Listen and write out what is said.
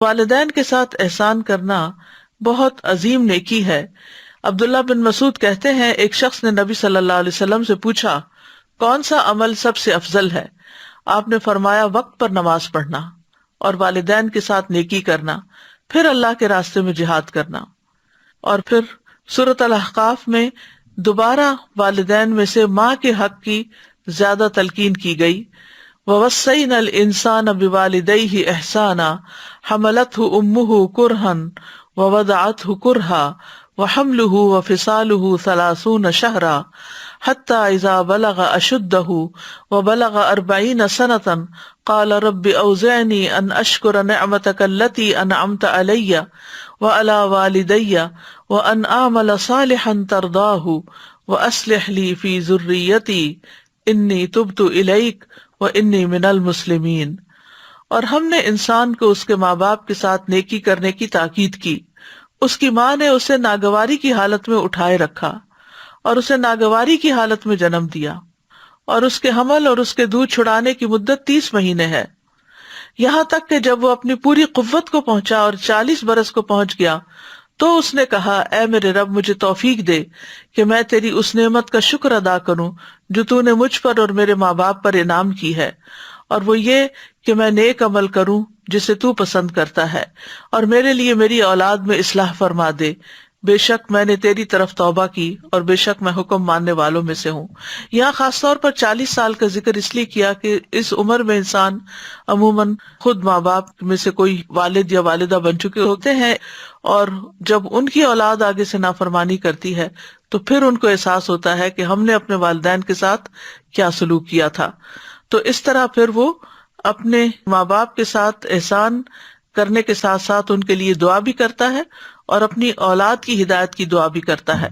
والدین کے ساتھ احسان کرنا بہت عظیم نیکی ہے۔ عبداللہ بن مسعود کہتے ہیں ایک شخص نے نبی صلی اللہ علیہ وسلم سے پوچھا کون سا عمل سب سے افضل ہے؟ آپ نے فرمایا وقت پر نماز پڑھنا اور والدین کے ساتھ نیکی کرنا، پھر اللہ کے راستے میں جہاد کرنا۔ اور پھر سورۃ الاحقاف میں دوبارہ والدین میں سے ماں کے حق کی زیادہ تلقین کی گئی۔ وَوَصَّيْنَا الْإِنسَانَ بِوَالِدَيْهِ إِحْسَانًا حَمَلَتْهُ أُمُّهُ كُرْهًا وَوَضَعَتْهُ كُرْهًا وَحَمْلُهُ وَفِصَالُهُ 30 شهرا حَتَّى إِذَا بَلَغَ أَشُدَّهُ وَبَلَغَ 40 سَنَةً قَالَ رَبِّ أَوْزِعْنِي أَنْ أَشْكُرَ نِعْمَتَكَ الَّتِي أَنْعَمْتَ عَلَيَّ وَعَلَى وَالِدَيَّ وَأَنْ أَعْمَلَ صَالِحًا تَرْضَاهُ وَأَصْلِحْ لِي فِي ذُرِّيَّتِي إِنِّي تُبْتُ إِلَيْكَ وَإِنِّي مِنَ الْمُسْلِمِينَ۔ اور ہم نے انسان کو اس کے ماں باپ کے ساتھ نیکی کرنے کی تاکید کی۔ اس کی ماں نے اسے ناگواری کی حالت میں اٹھائے رکھا اور اسے ناگواری کی حالت میں جنم دیا، اور اس کے حمل اور اس کے دودھ چھڑانے کی مدت 30 مہینے ہے، یہاں تک کہ جب وہ اپنی پوری قوت کو پہنچا اور 40 برس کو پہنچ گیا تو اس نے کہا اے میرے رب مجھے توفیق دے کہ میں تیری اس نعمت کا شکر ادا کروں جو تو نے مجھ پر اور میرے ماں باپ پر انعام کی ہے، اور وہ یہ کہ میں نیک عمل کروں جسے تو پسند کرتا ہے، اور میرے لیے میری اولاد میں اصلاح فرما دے، بے شک میں نے تیری طرف توبہ کی اور بے شک میں حکم ماننے والوں میں سے ہوں۔ یہاں خاص طور پر 40 سال کا ذکر اس لیے کیا کہ اس عمر میں انسان عموماً خود ماں باپ میں سے کوئی والد یا والدہ بن چکے ہوتے ہیں، اور جب ان کی اولاد آگے سے نافرمانی کرتی ہے تو پھر ان کو احساس ہوتا ہے کہ ہم نے اپنے والدین کے ساتھ کیا سلوک کیا تھا۔ تو اس طرح پھر وہ اپنے ماں باپ کے ساتھ احسان کرنے کے ساتھ ساتھ ان کے لیے دعا بھی کرتا ہے اور اپنی اولاد کی ہدایت کی دعا بھی کرتا ہے۔